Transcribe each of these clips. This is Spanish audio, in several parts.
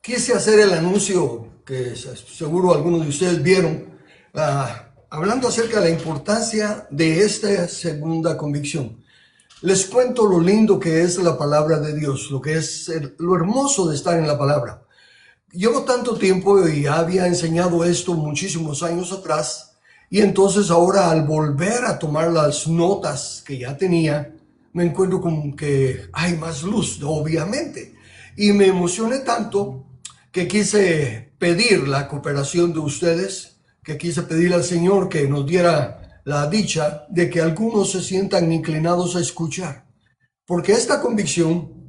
Quise hacer el anuncio que seguro algunos de ustedes vieron, hablando acerca de la importancia de esta segunda convicción. Les cuento lo lindo que es la palabra de Dios, lo que es lo hermoso de estar en la palabra. Llevo tanto tiempo y había enseñado esto muchísimos años atrás, y entonces ahora al volver a tomar las notas que ya tenía, me encuentro con que hay más luz, obviamente. Y me emocioné tanto que quise pedir la cooperación de ustedes, que quise pedir al Señor que nos diera la dicha de que algunos se sientan inclinados a escuchar. Porque esta convicción,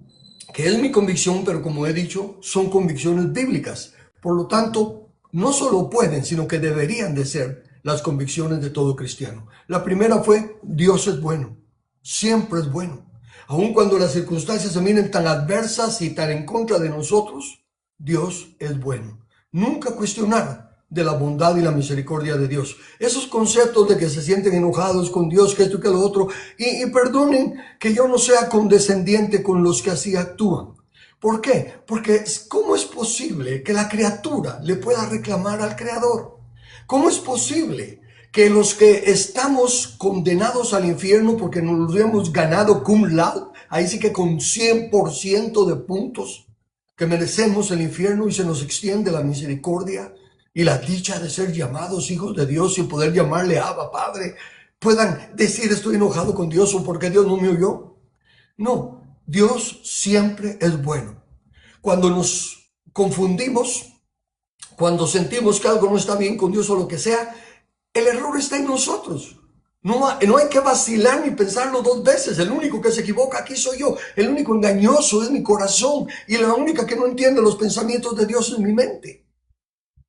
que es mi convicción, pero como he dicho, son convicciones bíblicas. Por lo tanto, no solo pueden, sino que deberían de ser las convicciones de todo cristiano. La primera fue: Dios es bueno, siempre es bueno. Aun cuando las circunstancias se miren tan adversas y tan en contra de nosotros, Dios es bueno. Nunca cuestionar de la bondad y la misericordia de Dios. Esos conceptos de que se sienten enojados con Dios, que esto y que lo otro, y perdonen que yo no sea condescendiente con los que así actúan. ¿Por qué? Porque ¿cómo es posible que la criatura le pueda reclamar al Creador? ¿Cómo es posible que los que estamos condenados al infierno porque nos lo hemos ganado cum laude, ahí sí que con 100% de puntos, que merecemos el infierno y se nos extiende la misericordia y la dicha de ser llamados hijos de Dios y poder llamarle Abba, Padre, puedan decir estoy enojado con Dios o porque Dios no me oyó? No, Dios siempre es bueno. Cuando nos confundimos, cuando sentimos que algo no está bien con Dios o lo que sea, el error está en nosotros. No hay que vacilar ni pensarlo dos veces. El único que se equivoca aquí soy yo. El único engañoso es mi corazón. Y la única que no entiende los pensamientos de Dios es mi mente.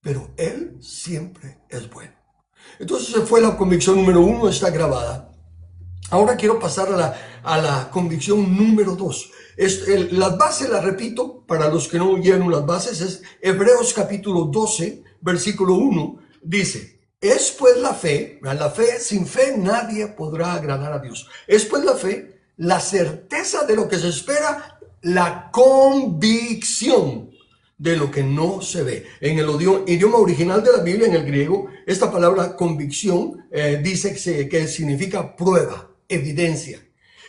Pero Él siempre es bueno. Entonces se fue la convicción número 1, está grabada. Ahora quiero pasar a la convicción número 2. Las bases, las repito, para los que no oyeron las bases, es Hebreos capítulo 12, versículo 1, dice: es pues la fe, sin fe nadie podrá agradar a Dios. Es pues la fe, la certeza de lo que se espera, la convicción de lo que no se ve. En el idioma original de la Biblia, en el griego, esta palabra convicción dice que significa prueba, evidencia.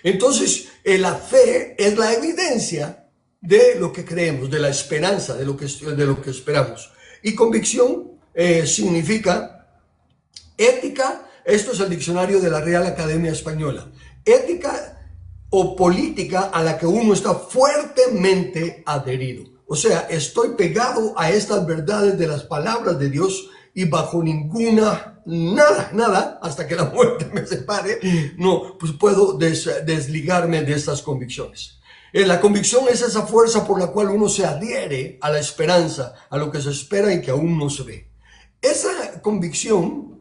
Entonces, la fe es la evidencia de lo que creemos, de la esperanza, de lo que esperamos. Y convicción significa ética. Esto es el diccionario de la Real Academia Española. Ética o política a la que uno está fuertemente adherido. O sea, estoy pegado a estas verdades de las palabras de Dios y bajo nada, hasta que la muerte me separe, no, pues puedo desligarme de estas convicciones. La convicción es esa fuerza por la cual uno se adhiere a la esperanza, a lo que se espera y que aún no se ve. Esa convicción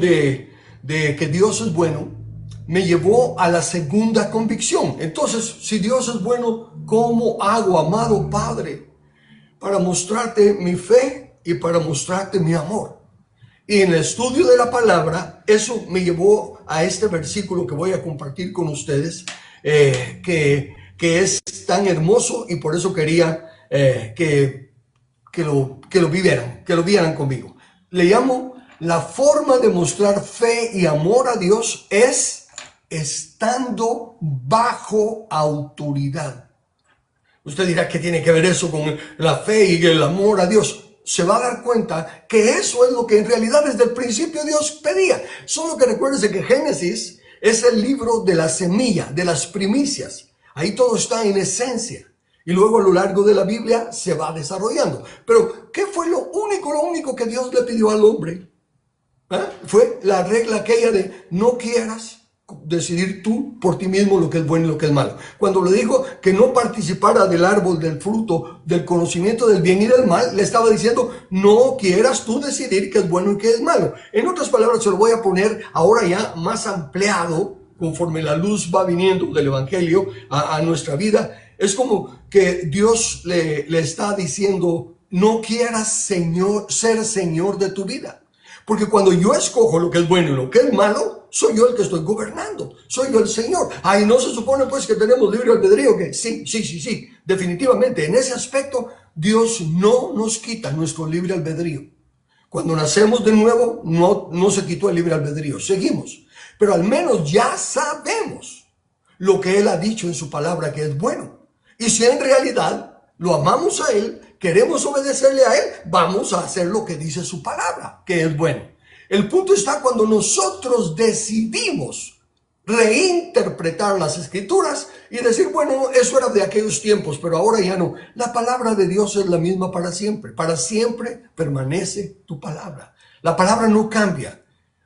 de que Dios es bueno me llevó a la segunda convicción. Entonces, si Dios es bueno, ¿cómo hago, amado Padre, para mostrarte mi fe y para mostrarte mi amor? Y en el estudio de la palabra, eso me llevó a este versículo que voy a compartir con ustedes, que es tan hermoso, y por eso quería que lo vieran conmigo. Le llamo: la forma de mostrar fe y amor a Dios es estando bajo autoridad. Usted dirá, ¿qué tiene que ver eso con la fe y el amor a Dios? Se va a dar cuenta que eso es lo que en realidad desde el principio Dios pedía. Solo que recuérdese que Génesis es el libro de la semilla, de las primicias. Ahí todo está en esencia. Y luego a lo largo de la Biblia se va desarrollando. Pero, ¿qué fue lo único que Dios le pidió al hombre? Fue la regla aquella de no quieras decidir tú por ti mismo lo que es bueno y lo que es malo. Cuando le dijo que no participara del árbol del fruto del conocimiento del bien y del mal, le estaba diciendo no quieras tú decidir qué es bueno y qué es malo. En otras palabras, se lo voy a poner ahora ya más ampliado conforme la luz va viniendo del evangelio a nuestra vida. Es como que Dios le está diciendo no quieras ser señor de tu vida. Porque cuando yo escojo lo que es bueno y lo que es malo, soy yo el que estoy gobernando. Soy yo el Señor. Ahí no se supone pues que tenemos libre albedrío. Que sí. Definitivamente, en ese aspecto, Dios no nos quita nuestro libre albedrío. Cuando nacemos de nuevo, no se quitó el libre albedrío. Seguimos. Pero al menos ya sabemos lo que Él ha dicho en su palabra que es bueno. Y si en realidad lo amamos a Él, queremos obedecerle a Él, vamos a hacer lo que dice su palabra, que es bueno. El punto está cuando nosotros decidimos reinterpretar las escrituras y decir, bueno, eso era de aquellos tiempos, pero ahora ya no. La palabra de Dios es la misma para siempre permanece tu palabra. La palabra no cambia.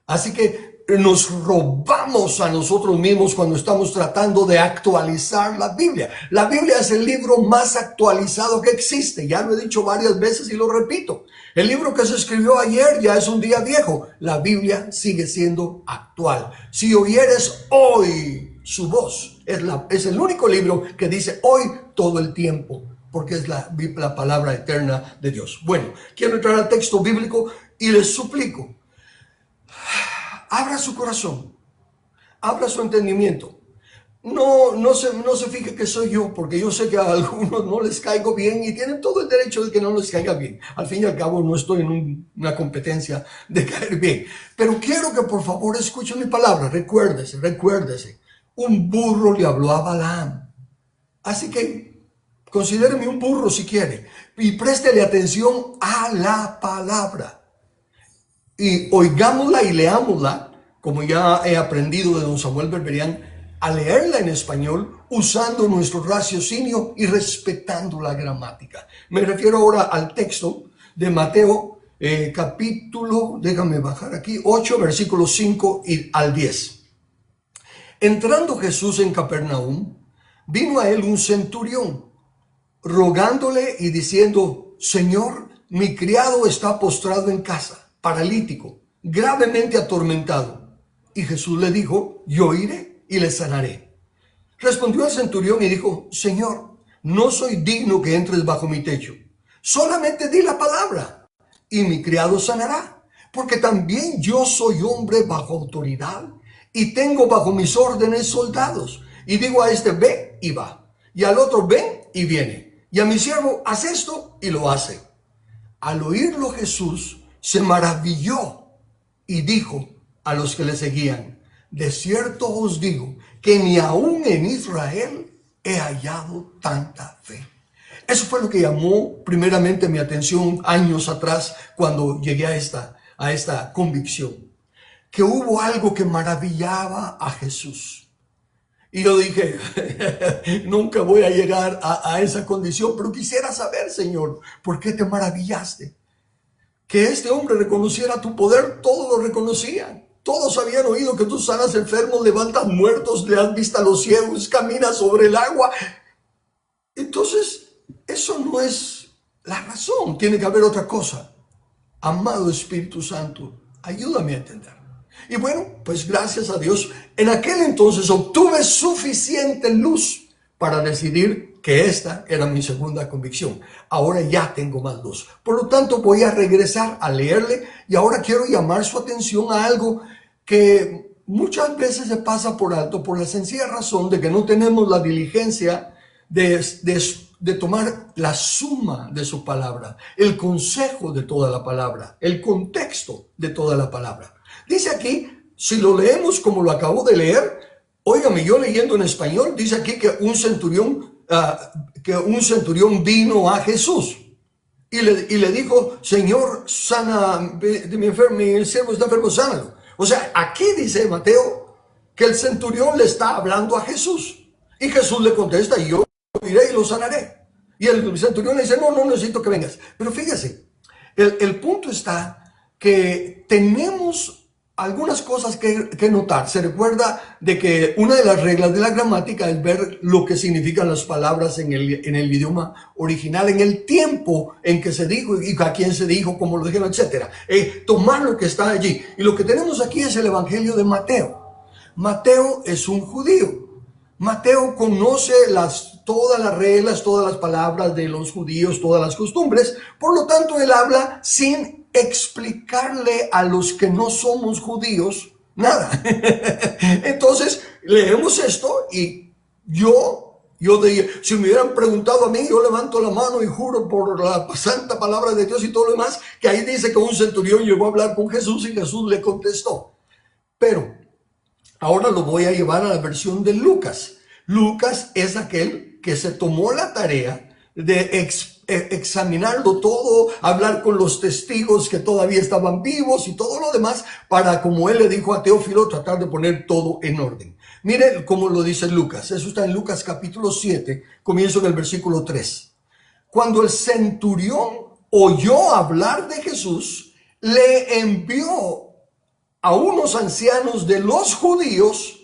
Así que nos robamos a nosotros mismos cuando estamos tratando de actualizar la Biblia. La Biblia es el libro más actualizado que existe. Ya lo he dicho varias veces y lo repito. El libro que se escribió ayer ya es un día viejo. La Biblia sigue siendo actual. Si oyeres hoy su voz, es el único libro que dice hoy todo el tiempo, porque es la palabra eterna de Dios. Bueno, quiero entrar al texto bíblico y les suplico, abra su corazón, abra su entendimiento. No se fije que soy yo, porque yo sé que a algunos no les caigo bien y tienen todo el derecho de que no les caiga bien. Al fin y al cabo no estoy en una competencia de caer bien. Pero quiero que por favor escuchen mi palabra. Recuérdese. Un burro le habló a Balaam. Así que considéreme un burro si quiere y préstele atención a la palabra. Y oigámosla y leámosla, como ya he aprendido de don Samuel Berberian, a leerla en español usando nuestro raciocinio y respetando la gramática. Me refiero ahora al texto de Mateo, capítulo, déjame bajar aquí, 8, versículos 5 al 10. Entrando Jesús en Capernaum, vino a él un centurión, rogándole y diciendo, Señor, mi criado está postrado en casa, paralítico, gravemente atormentado. Y Jesús le dijo, yo iré y le sanaré. Respondió el centurión y dijo, Señor, no soy digno que entres bajo mi techo. Solamente di la palabra y mi criado sanará, porque también yo soy hombre bajo autoridad y tengo bajo mis órdenes soldados. Y digo a este, ve y va, y al otro, ven y viene, y a mi siervo, haz esto y lo hace. Al oírlo Jesús se maravilló y dijo a los que le seguían, de cierto os digo que ni aún en Israel he hallado tanta fe. Eso fue lo que llamó primeramente mi atención años atrás cuando llegué a esta convicción, que hubo algo que maravillaba a Jesús. Y yo dije, nunca voy a llegar a esa condición, pero quisiera saber, Señor, ¿por qué te maravillaste? Que este hombre reconociera tu poder, todos lo reconocían. Todos habían oído que tú sanas enfermos, levantas muertos, le has visto a los ciegos, caminas sobre el agua. Entonces, eso no es la razón. Tiene que haber otra cosa. Amado Espíritu Santo, ayúdame a entender. Y bueno, pues gracias a Dios, en aquel entonces obtuve suficiente luz para decidir que esta era mi segunda convicción. Ahora ya tengo más luz. Por lo tanto, voy a regresar a leerle y ahora quiero llamar su atención a algo que muchas veces se pasa por alto por la sencilla razón de que no tenemos la diligencia de tomar la suma de su palabra, el consejo de toda la palabra, el contexto de toda la palabra. Dice aquí, si lo leemos como lo acabo de leer, óigame, yo leyendo en español, dice aquí que un centurión vino a Jesús y le dijo, Señor, sana de mi enfermo, mi siervo está enfermo, sánalo. O sea, aquí dice Mateo que el centurión le está hablando a Jesús y Jesús le contesta, yo iré y lo sanaré. Y el centurión le dice, no necesito que vengas. Pero fíjese, el punto está que tenemos algunas cosas que notar. Se recuerda de que una de las reglas de la gramática es ver lo que significan las palabras en el idioma original, en el tiempo en que se dijo y a quién se dijo, cómo lo dijeron, etc. Tomar lo que está allí. Y lo que tenemos aquí es el Evangelio de Mateo. Mateo es un judío. Mateo conoce todas las reglas, todas las palabras de los judíos, todas las costumbres. Por lo tanto, él habla sin explicarle a los que no somos judíos nada. Entonces leemos esto y si me hubieran preguntado a mí, yo levanto la mano y juro por la santa palabra de Dios y todo lo demás, que ahí dice que un centurión llegó a hablar con Jesús y Jesús le contestó. Pero ahora lo voy a llevar a la versión de Lucas. Lucas es aquel que se tomó la tarea de examinarlo todo, hablar con los testigos que todavía estaban vivos y todo lo demás, para, como él le dijo a Teófilo, tratar de poner todo en orden. Mire cómo lo dice Lucas. Eso está en Lucas capítulo 7, comienzo en el versículo 3. Cuando el centurión oyó hablar de Jesús, le envió a unos ancianos de los judíos,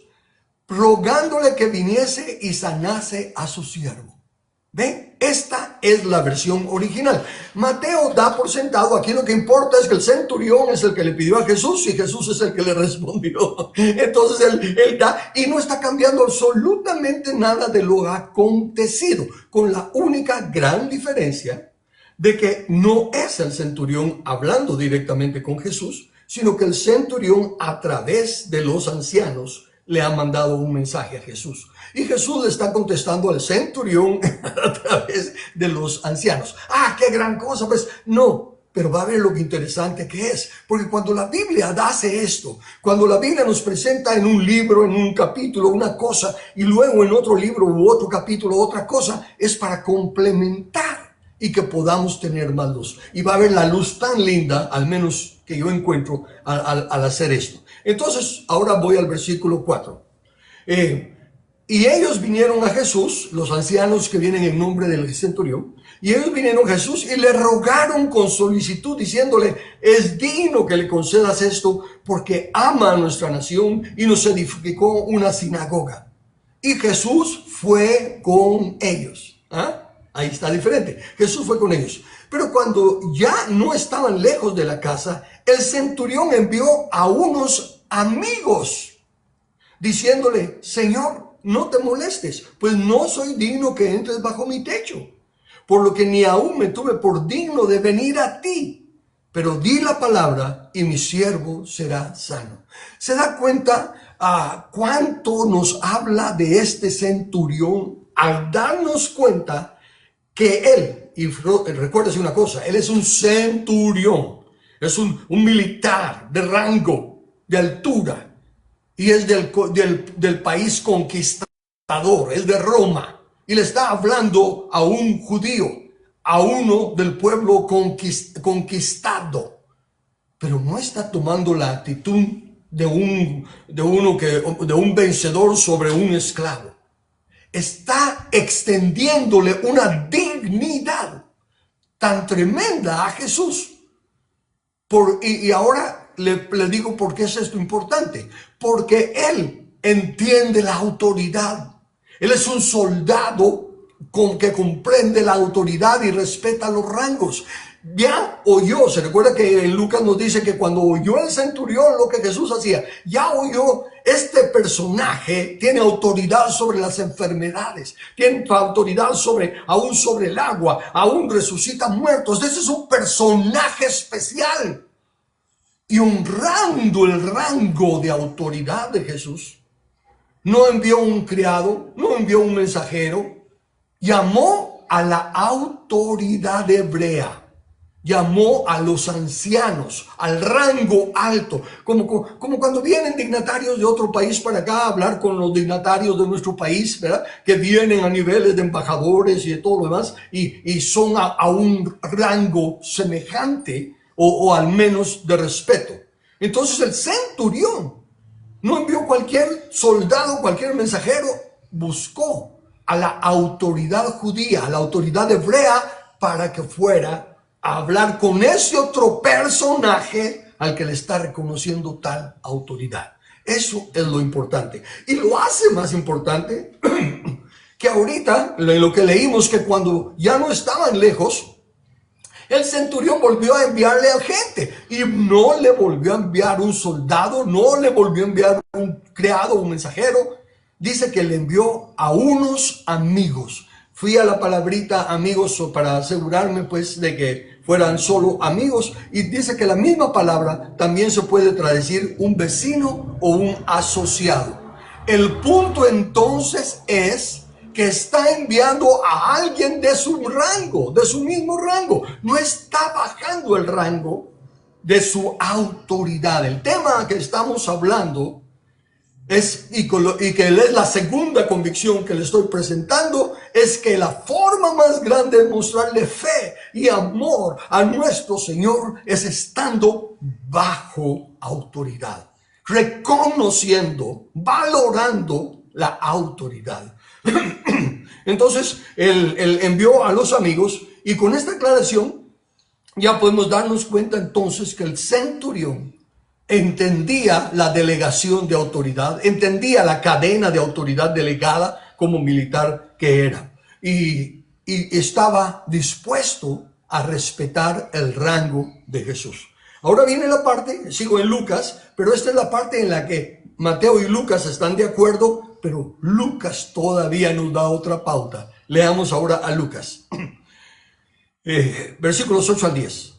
rogándole que viniese y sanase a su siervo. ¿Ven? Esta es la versión original. Mateo da por sentado, aquí lo que importa es que el centurión es el que le pidió a Jesús y Jesús es el que le respondió. Entonces él da y no está cambiando absolutamente nada de lo acontecido, con la única gran diferencia de que no es el centurión hablando directamente con Jesús, sino que el centurión, a través de los ancianos, le ha mandado un mensaje a Jesús. Y Jesús le está contestando al centurión a través de los ancianos. ¡Ah, qué gran cosa! Pues no, pero va a ver lo interesante que es. Porque cuando la Biblia hace esto, cuando la Biblia nos presenta en un libro, en un capítulo, una cosa, y luego en otro libro u otro capítulo, otra cosa, es para complementar y que podamos tener más luz. Y va a ver la luz tan linda, al menos que yo encuentro al hacer esto. Entonces, ahora voy al versículo 4. Y ellos vinieron a Jesús, los ancianos que vienen en nombre del centurión, y ellos vinieron a Jesús y le rogaron con solicitud, diciéndole: es digno que le concedas esto, porque ama a nuestra nación y nos edificó una sinagoga. Y Jesús fue con ellos. Ahí está diferente. Jesús fue con ellos. Pero cuando ya no estaban lejos de la casa, el centurión envió a unos amigos, diciéndole: Señor, no te molestes, pues no soy digno que entres bajo mi techo, por lo que ni aún me tuve por digno de venir a ti. Pero di la palabra y mi siervo será sano. ¿Se da cuenta cuánto nos habla de este centurión al darnos cuenta que él, y recuérdese una cosa, él es un centurión, es un militar de rango, de altura, y es del país conquistador, es de Roma, y le está hablando a un judío, a uno del pueblo conquistado, pero no está tomando la actitud de un vencedor sobre un esclavo. Está extendiéndole una dignidad tan tremenda a Jesús. Y ahora le digo por qué es esto importante. Porque él entiende la autoridad. Él es un soldado que comprende la autoridad y respeta los rangos. Ya oyó, se recuerda que en Lucas nos dice que cuando oyó el centurión lo que Jesús hacía, ya oyó, este personaje tiene autoridad sobre las enfermedades, tiene autoridad aún sobre el agua, aún resucita muertos. Ese es un personaje especial. Y honrando el rango de autoridad de Jesús, no envió un criado, no envió un mensajero, llamó a la autoridad hebrea. Llamó a los ancianos, al rango alto, como cuando vienen dignatarios de otro país para acá a hablar con los dignatarios de nuestro país, ¿verdad? Que vienen a niveles de embajadores y de todo lo demás, y son a un rango semejante o al menos de respeto. Entonces el centurión no envió cualquier soldado, cualquier mensajero, buscó a la autoridad judía, a la autoridad hebrea, para que fuera a hablar con ese otro personaje al que le está reconociendo tal autoridad. Eso es lo importante. Y lo hace más importante que ahorita, lo que leímos, que cuando ya no estaban lejos, el centurión volvió a enviarle a gente. Y no le volvió a enviar un soldado, no le volvió a enviar un criado, un mensajero. Dice que le envió a unos amigos. Fui a la palabrita amigos para asegurarme pues de que fueran solo amigos. Y dice que la misma palabra también se puede traducir un vecino o un asociado. El punto entonces es que está enviando a alguien de su rango, de su mismo rango. No está bajando el rango de su autoridad. El tema que estamos hablando es, y que es la segunda convicción que le estoy presentando, es que la forma más grande de mostrarle fe y amor a nuestro Señor es estando bajo autoridad, reconociendo, valorando la autoridad. Entonces, él envió a los amigos, y con esta aclaración ya podemos darnos cuenta entonces que el centurión entendía la delegación de autoridad, entendía la cadena de autoridad delegada como militar que era, y estaba dispuesto a respetar el rango de Jesús. Ahora viene la parte, sigo en Lucas, pero esta es la parte en la que Mateo y Lucas están de acuerdo, pero Lucas todavía nos da otra pauta. Leamos ahora a Lucas. Versículos 8 al 10.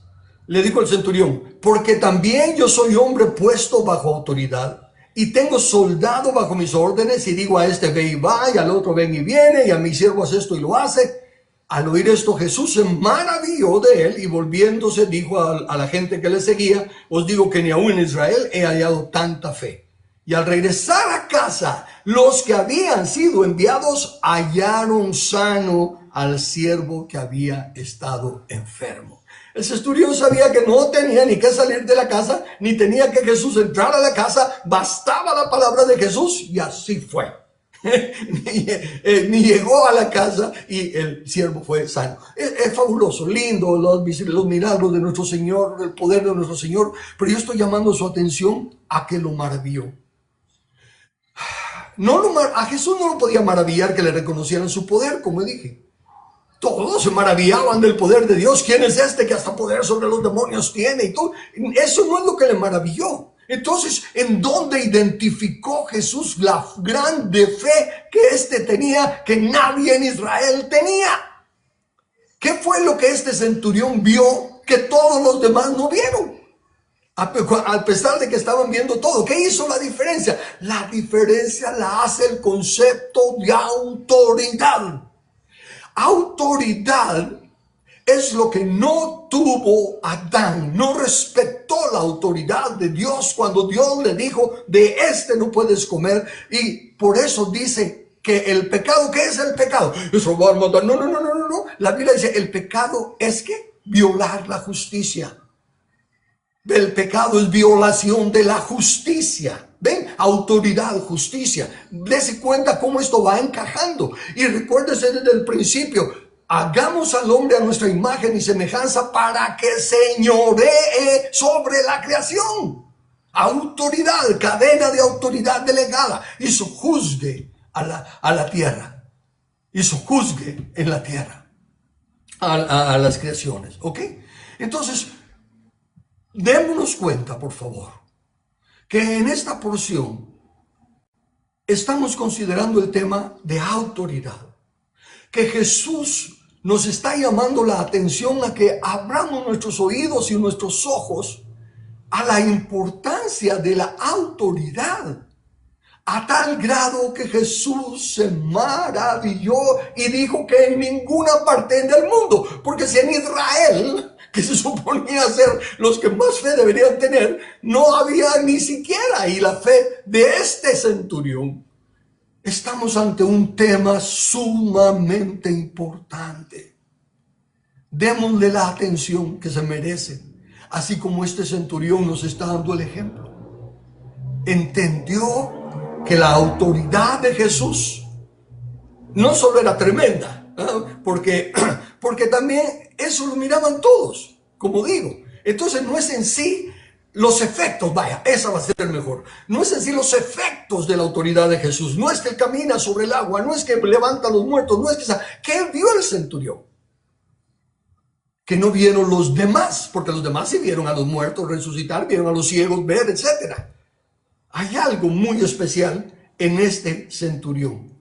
Le dijo el centurión: porque también yo soy hombre puesto bajo autoridad, y tengo soldado bajo mis órdenes, y digo a este ve y va, y al otro ven y viene, y a mi siervo hace esto y lo hace. Al oír esto, Jesús se maravilló de él, y volviéndose dijo a la gente que le seguía: os digo que ni aún en Israel he hallado tanta fe. Y al regresar a casa, los que habían sido enviados hallaron sano al siervo que había estado enfermo. El centurión sabía que no tenía ni que salir de la casa, ni tenía que Jesús entrar a la casa, bastaba la palabra de Jesús, y así fue. Ni llegó a la casa y el siervo fue sano. Es fabuloso, lindo los milagros de nuestro Señor, el poder de nuestro Señor, pero yo estoy llamando su atención a que lo maravilló. A Jesús no lo podía maravillar que le reconocieran su poder, como dije. Todos se maravillaban del poder de Dios. ¿Quién es este que hasta poder sobre los demonios tiene? Y todo. Eso no es lo que le maravilló. Entonces, ¿en dónde identificó Jesús la grande fe que éste tenía, que nadie en Israel tenía? ¿Qué fue lo que este centurión vio que todos los demás no vieron? A pesar de que estaban viendo todo, ¿qué hizo la diferencia? La diferencia la hace el concepto de autoridad. Autoridad es lo que no tuvo Adán. No respetó la autoridad de Dios cuando Dios le dijo: de este no puedes comer. Y por eso dice que el pecado, ¿qué es el pecado? Es robar, matar. No. La Biblia dice: el pecado es que violar la justicia. El pecado es violación de la justicia. ¿Ven? Autoridad, justicia. Dese cuenta cómo esto va encajando. Y recuérdese desde el principio: hagamos al hombre a nuestra imagen y semejanza para que señoree sobre la creación. Autoridad, cadena de autoridad delegada. Y sojuzgue a la tierra. Y sojuzgue en la tierra a las creaciones. ¿Ok? Entonces, démonos cuenta, por favor, que en esta porción estamos considerando el tema de autoridad. Que Jesús nos está llamando la atención a que abramos nuestros oídos y nuestros ojos a la importancia de la autoridad. A tal grado que Jesús se maravilló y dijo que en ninguna parte del mundo, porque si en Israel, que se suponía ser los que más fe deberían tener, no había ni siquiera, y la fe de este centurión. Estamos ante un tema sumamente importante. Démosle la atención que se merece, así como este centurión nos está dando el ejemplo. Entendió que la autoridad de Jesús no solo era tremenda, ¿eh? porque también eso lo miraban todos, como digo. Entonces no es en sí los efectos, vaya, esa va a ser el mejor. No es en sí los efectos de la autoridad de Jesús. No es que él camina sobre el agua, no es que levanta a los muertos, no es que él vio el centurión. Que no vieron los demás, porque los demás sí vieron a los muertos resucitar, vieron a los ciegos ver, etc. Hay algo muy especial en este centurión.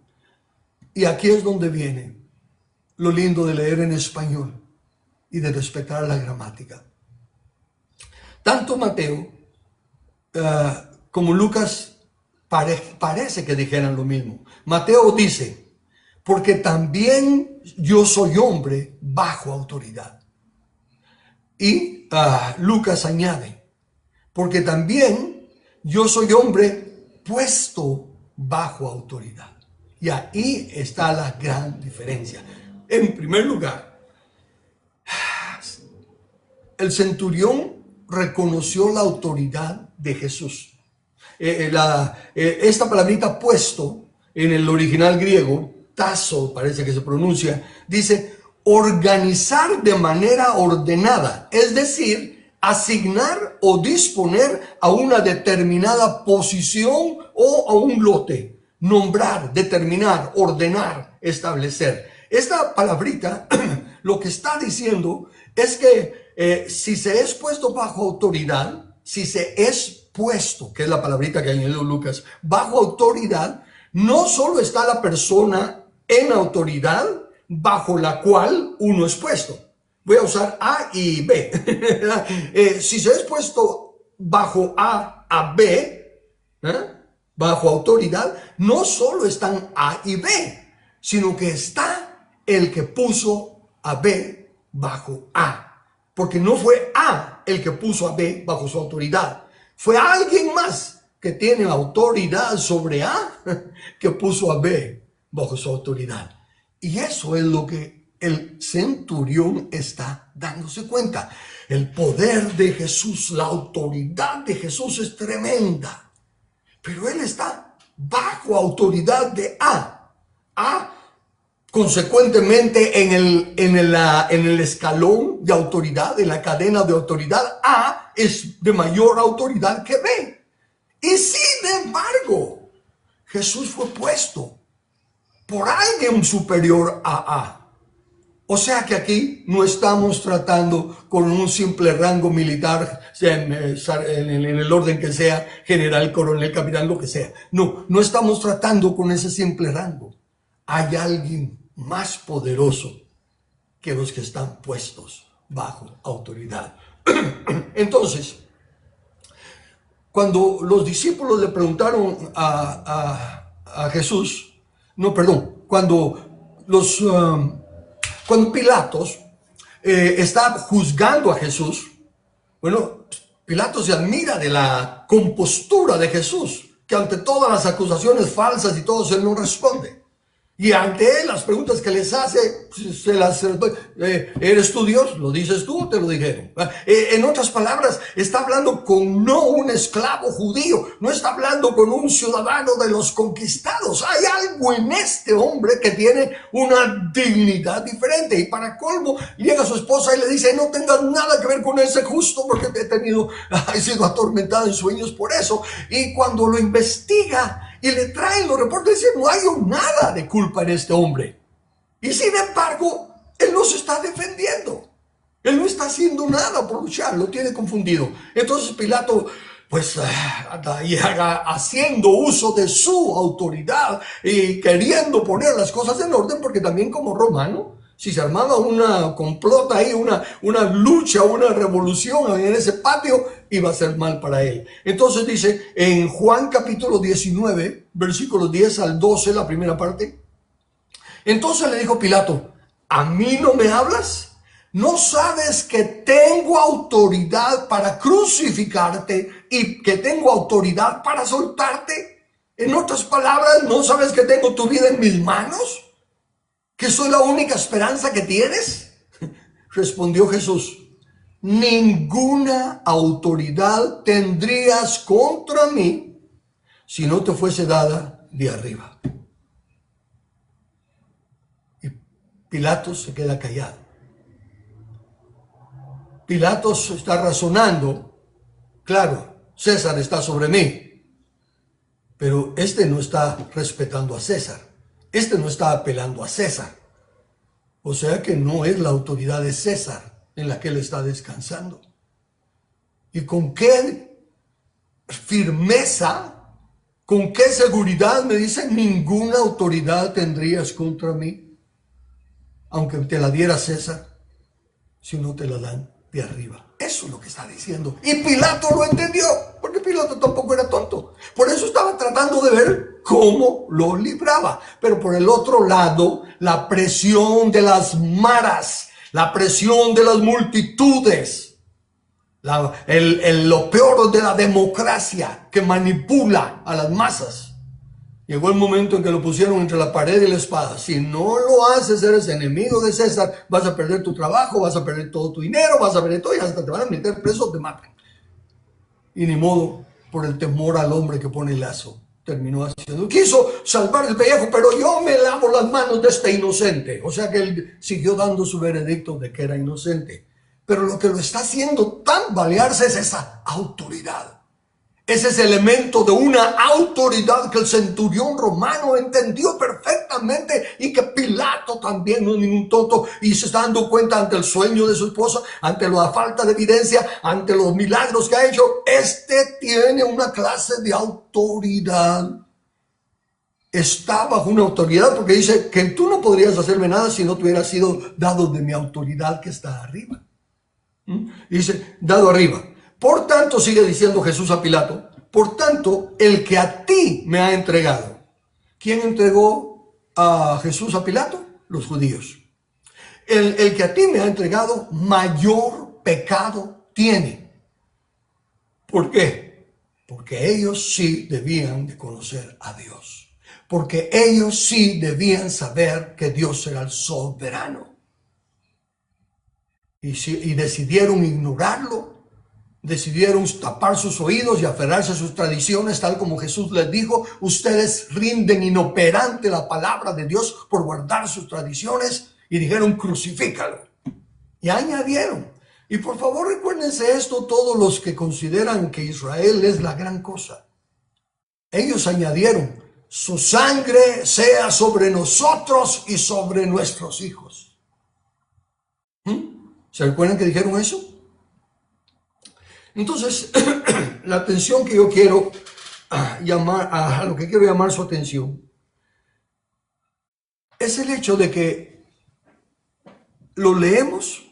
Y aquí es donde viene lo lindo de leer en español. y de respetar la gramática. Tanto Mateo como Lucas parece que dijeran lo mismo. Mateo dice, porque también yo soy hombre bajo autoridad. Y Lucas añade, porque también yo soy hombre puesto bajo autoridad. Y ahí está la gran diferencia. En primer lugar, el centurión reconoció la autoridad de Jesús. Esta palabrita puesto en el original griego, tazo parece que se pronuncia, dice organizar de manera ordenada, es decir, asignar o disponer a una determinada posición o a un lote, nombrar, determinar, ordenar, establecer. Esta palabrita lo que está diciendo es que si se es puesto bajo autoridad, si se es puesto, que es la palabrita que añadió Lucas, bajo autoridad, no solo está la persona en autoridad bajo la cual uno es puesto. Voy a usar A y B. Si se es puesto bajo A B, bajo autoridad, no solo están A y B, sino que está el que puso a B bajo A. Porque no fue A el que puso a B bajo su autoridad. Fue alguien más que tiene autoridad sobre A que puso a B bajo su autoridad. Y eso es lo que el centurión está dándose cuenta. El poder de Jesús, la autoridad de Jesús es tremenda. Pero él está bajo autoridad de A. Consecuentemente, en el escalón de autoridad, en la cadena de autoridad, A es de mayor autoridad que B. Y sin embargo, Jesús fue puesto por alguien superior a A. O sea que aquí no estamos tratando con un simple rango militar, sea en el orden que sea, general, coronel, capitán, lo que sea. No estamos tratando con ese simple rango. Hay alguien más poderoso que los que están puestos bajo autoridad. Entonces, cuando los discípulos le preguntaron a Jesús, cuando Pilatos está juzgando a Jesús, bueno, Pilatos se admira de la compostura de Jesús, que ante todas las acusaciones falsas y todo, él no responde. Y ante él las preguntas que les hace, ¿eres tú Dios? ¿Lo dices tú o te lo dijeron? En otras palabras, está hablando con no un esclavo judío, no está hablando con un ciudadano de los conquistados. Hay algo en este hombre que tiene una dignidad diferente. Y para colmo, llega su esposa y le dice, no tengas nada que ver con ese justo porque he sido atormentada en sueños por eso. Y cuando lo investiga, y le traen los reportes, dicen, no hay nada de culpa en este hombre. Y sin embargo, él no se está defendiendo. Él no está haciendo nada por luchar, lo tiene confundido. Entonces Pilato, pues, anda ahí haciendo uso de su autoridad y queriendo poner las cosas en orden, porque también como romano, si se armaba una complota ahí, una lucha, una revolución en ese patio, iba a ser mal para él. Entonces dice en Juan capítulo 19, versículos 10 al 12, la primera parte. Entonces le dijo Pilato, ¿a mí no me hablas? ¿No sabes que tengo autoridad para crucificarte y que tengo autoridad para soltarte? En otras palabras, ¿no sabes que tengo tu vida en mis manos? ¿Que soy la única esperanza que tienes? Respondió Jesús, ninguna autoridad tendrías contra mí si no te fuese dada de arriba. Y Pilatos se queda callado. Pilatos está razonando, claro, César está sobre mí, pero este no está respetando a César. Este no está apelando a César. O sea que no es la autoridad de César en la que él está descansando. ¿Y con qué firmeza, con qué seguridad me dice, ninguna autoridad tendrías contra mí, aunque te la diera César? si no te la dan de arriba. Eso es lo que está diciendo. Y Pilato lo entendió, porque Pilato tampoco era tonto. Por eso estaba tratando de ver cómo lo libraba. Pero por el otro lado, la presión de las maras, la presión de las multitudes, lo peor de la democracia que manipula a las masas. Llegó el momento en que lo pusieron entre la pared y la espada. Si no lo haces, eres enemigo de César, vas a perder tu trabajo, vas a perder todo tu dinero, vas a perder todo y hasta te van a meter preso, te matan. Y ni modo, por el temor al hombre que pone el lazo, terminó haciendo. Quiso salvar el pellejo, pero yo me lavo las manos de este inocente. O sea que él siguió dando su veredicto de que era inocente. Pero lo que lo está haciendo tambalearse es esa autoridad. Es ese elemento de una autoridad que el centurión romano entendió perfectamente y que Pilato también no es ningún tonto y se está dando cuenta ante el sueño de su esposa, ante la falta de evidencia, ante los milagros que ha hecho. Este tiene una clase de autoridad. Está bajo una autoridad porque dice que tú no podrías hacerme nada si no te hubiera sido dado de mi autoridad que está arriba. Dice, dado arriba. Por tanto, sigue diciendo Jesús a Pilato, por tanto, el que a ti me ha entregado. ¿Quién entregó a Jesús a Pilato? Los judíos. El que a ti me ha entregado, mayor pecado tiene. ¿Por qué? Porque ellos sí debían de conocer a Dios. Porque ellos sí debían saber que Dios era el soberano. Y decidieron ignorarlo. Decidieron tapar sus oídos y aferrarse a sus tradiciones, tal como Jesús les dijo. Ustedes rinden inoperante la palabra de Dios por guardar sus tradiciones, y dijeron, crucifícalo. Y añadieron, y por favor recuérdense esto todos los que consideran que Israel es la gran cosa. Ellos añadieron, su sangre sea sobre nosotros y sobre nuestros hijos. ¿Se recuerdan que dijeron eso? Entonces, la atención que yo quiero llamar, a lo que quiero llamar su atención, es el hecho de que lo leemos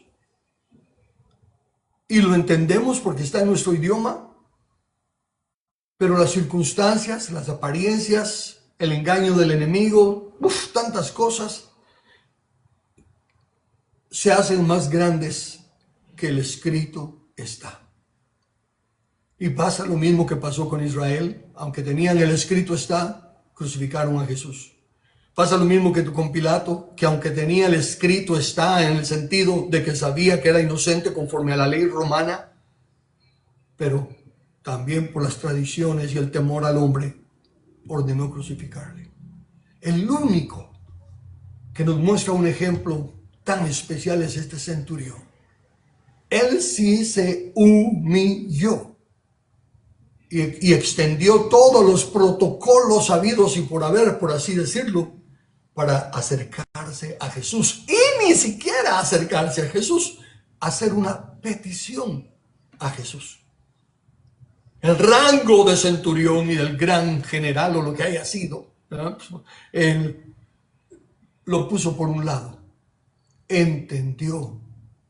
y lo entendemos porque está en nuestro idioma, pero las circunstancias, las apariencias, el engaño del enemigo, tantas cosas, se hacen más grandes que el escrito está. Y pasa lo mismo que pasó con Israel. Aunque tenían el escrito está, crucificaron a Jesús. Pasa lo mismo que con Pilato, que aunque tenía el escrito está, en el sentido de que sabía que era inocente conforme a la ley romana, pero también por las tradiciones y el temor al hombre, ordenó crucificarle. El único que nos muestra un ejemplo tan especial es este centurión. Él sí se humilló. Y extendió todos los protocolos habidos y por haber, por así decirlo, para acercarse a Jesús. Y ni siquiera acercarse a Jesús, hacer una petición a Jesús. El rango de centurión y del gran general o lo que haya sido, él lo puso por un lado. Entendió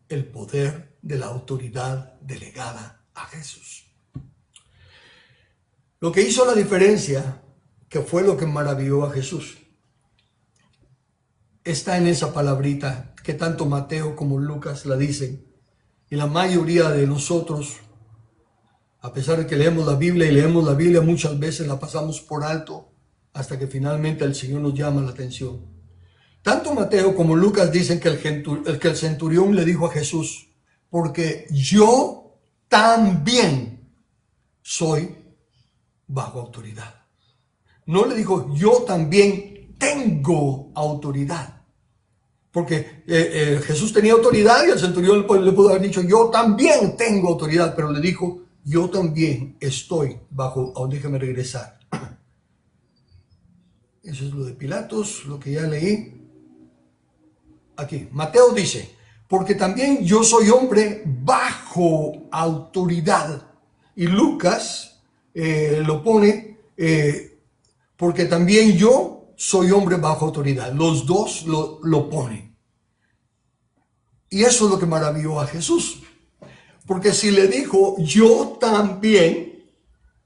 el poder de la autoridad delegada a Jesús. Lo que hizo la diferencia, que fue lo que maravilló a Jesús, está en esa palabrita que tanto Mateo como Lucas la dicen. Y la mayoría de nosotros, a pesar de que leemos la Biblia, muchas veces la pasamos por alto hasta que finalmente el Señor nos llama la atención. Tanto Mateo como Lucas dicen que el centurión le dijo a Jesús, porque yo también soy bajo autoridad. No le dijo, yo también tengo autoridad. Porque Jesús tenía autoridad y el centurión le pudo haber dicho, yo también tengo autoridad. Pero le dijo, yo también estoy bajo, déjame regresar. Eso es lo de Pilatos, lo que ya leí. Aquí, Mateo dice, porque también yo soy hombre bajo autoridad. Y Lucas lo pone, porque también yo soy hombre bajo autoridad. Los dos lo ponen. Y eso es lo que maravilló a Jesús. Porque si le dijo, yo también,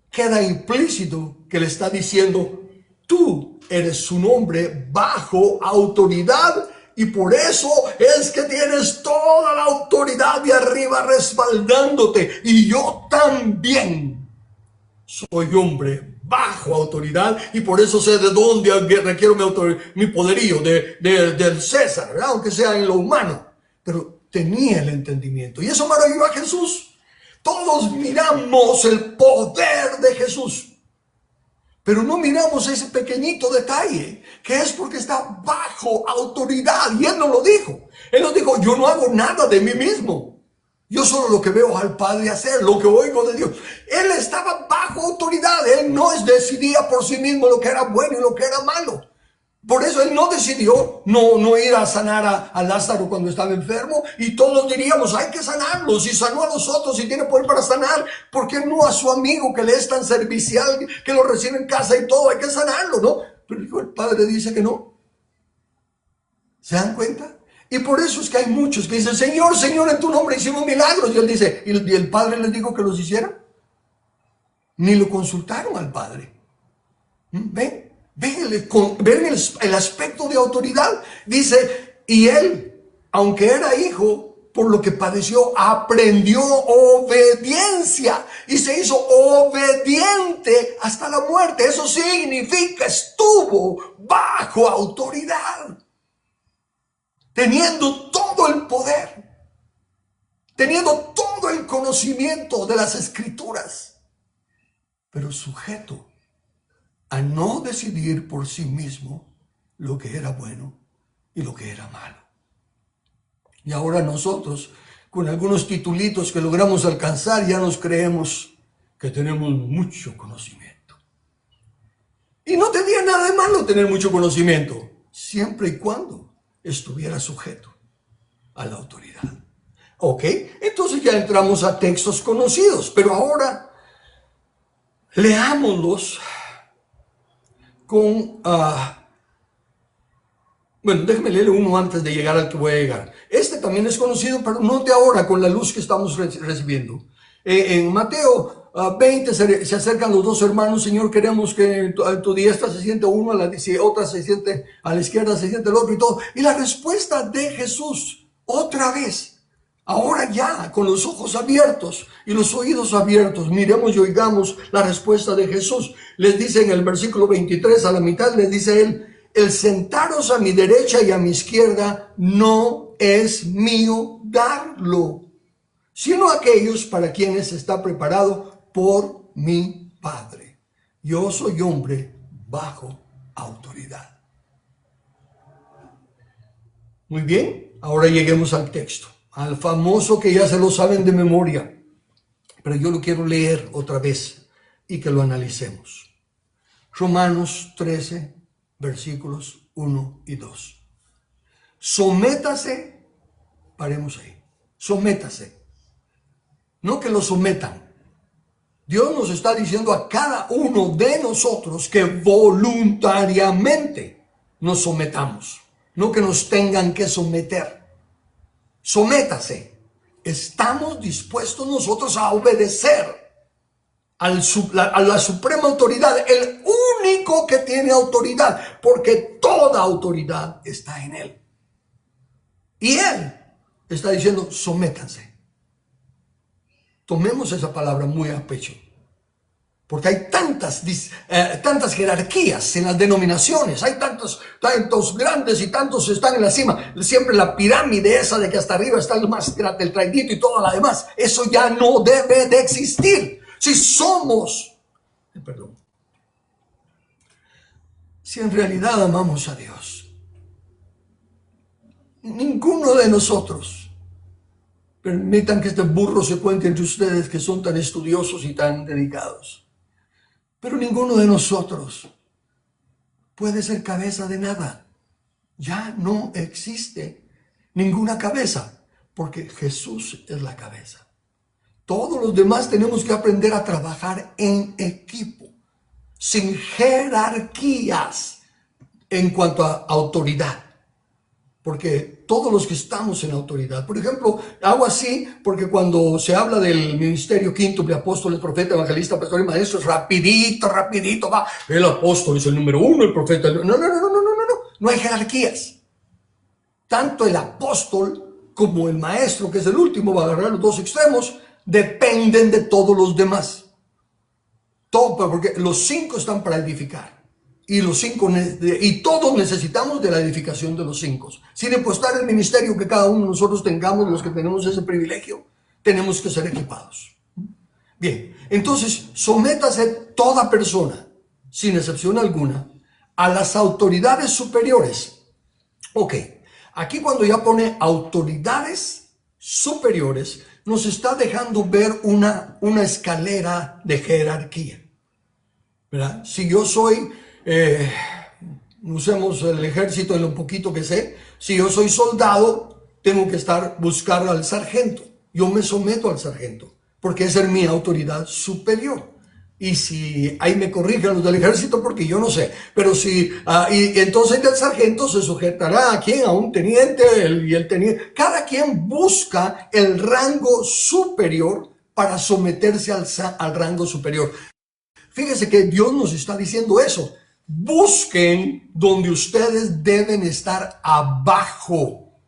queda implícito que le está diciendo, tú eres su nombre bajo autoridad, y por eso es que tienes toda la autoridad de arriba respaldándote. Y yo también soy hombre bajo autoridad, y por eso sé de dónde requiero mi poderío, del César, ¿verdad? Aunque sea en lo humano. Pero tenía el entendimiento, y eso maravilló a Jesús. Todos miramos el poder de Jesús, pero no miramos ese pequeñito detalle, que es porque está bajo autoridad. Y Él nos lo dijo. Él nos dijo, yo no hago nada de mí mismo. Yo solo lo que veo al Padre hacer, lo que oigo de Dios. Él estaba bajo autoridad. Él no decidía por sí mismo lo que era bueno y lo que era malo. Por eso Él no decidió no ir a sanar a Lázaro cuando estaba enfermo, y todos diríamos, hay que sanarlo. Si sanó a los otros y tiene poder para sanar, ¿por qué no a su amigo que le es tan servicial, que lo recibe en casa y todo? Hay que sanarlo, ¿no? Pero el Padre dice que no. ¿Se dan cuenta? Y por eso es que hay muchos que dicen, Señor, Señor, en tu nombre hicimos milagros. Y Él dice, ¿y el Padre les dijo que los hiciera? Ni lo consultaron al Padre. ¿Ven? Ven el aspecto de autoridad. Dice, y Él, aunque era hijo, por lo que padeció, aprendió obediencia y se hizo obediente hasta la muerte. Eso significa, estuvo bajo autoridad, teniendo todo el poder, teniendo todo el conocimiento de las Escrituras, pero sujeto a no decidir por sí mismo lo que era bueno y lo que era malo. Y ahora nosotros, con algunos titulitos que logramos alcanzar, ya nos creemos que tenemos mucho conocimiento. Y no tenía nada de malo tener mucho conocimiento, siempre y cuando estuviera sujeto a la autoridad. ¿Ok? Entonces ya entramos a textos conocidos, pero ahora leámoslos con, bueno, déjeme leer uno antes de llegar al que voy a llegar. Este también es conocido, pero no de ahora, con la luz que estamos recibiendo. En Mateo 20 se acercan los dos hermanos. Señor, queremos que tu diestra se siente uno, a la otra se siente a la izquierda, se siente el otro y todo. Y la respuesta de Jesús, otra vez, ahora ya, con los ojos abiertos y los oídos abiertos, miremos y oigamos la respuesta de Jesús. Les dice en el versículo 23, a la mitad, les dice Él, el sentaros a mi derecha y a mi izquierda no es mío darlo, sino aquellos para quienes está preparado por mi Padre. Yo soy hombre bajo autoridad. Muy bien, ahora lleguemos al texto, al famoso que ya se lo saben de memoria, pero yo lo quiero leer otra vez y que lo analicemos. Romanos 13, versículos 1 y 2. Sométase, paremos ahí, sométase. No que lo sometan. Dios nos está diciendo a cada uno de nosotros que voluntariamente nos sometamos, no que nos tengan que someter. Sométase. Estamos dispuestos nosotros a obedecer a la suprema autoridad, el único que tiene autoridad, porque toda autoridad está en Él. Y Él está diciendo, sométanse. Tomemos esa palabra muy a pecho, porque hay tantas jerarquías en las denominaciones, hay tantos grandes y tantos están en la cima. Siempre la pirámide esa de que hasta arriba está el más grande, el traidito y todo lo demás, eso ya no debe de existir. Si en realidad amamos a Dios, ninguno de nosotros, permitan que este burro se cuente entre ustedes que son tan estudiosos y tan dedicados, pero ninguno de nosotros puede ser cabeza de nada. Ya no existe ninguna cabeza, porque Jesús es la cabeza. Todos los demás tenemos que aprender a trabajar en equipo, sin jerarquías en cuanto a autoridad. porque todos los que estamos en autoridad, por ejemplo, hago así porque cuando se habla del ministerio quíntuple, apóstoles, profeta, evangelista, pastor y maestro, rapidito va, el apóstol es el número uno, el profeta, no hay jerarquías. Tanto el apóstol como el maestro, que es el último, va a agarrar los dos extremos, dependen de todos los demás. Todo, porque los 5 están para edificar. Y todos necesitamos de la edificación de los 5. Sin importar el ministerio que cada uno de nosotros tengamos, los que tenemos ese privilegio, tenemos que ser equipados. Bien, entonces, sométase toda persona, sin excepción alguna, a las autoridades superiores. Ok, aquí cuando ya pone autoridades superiores, nos está dejando ver una escalera de jerarquía, ¿verdad? Si yo soy, usemos el ejército en lo poquito que sé, si yo soy soldado, tengo que buscar al sargento. Yo me someto al sargento, porque esa es mi autoridad superior. Y si ahí me corrigen los del ejército, porque yo no sé, pero si, y entonces el sargento se sujetará a quién, a un teniente, y el teniente, cada quien busca el rango superior para someterse al rango superior. Fíjese que Dios nos está diciendo eso. Busquen donde ustedes deben estar abajo.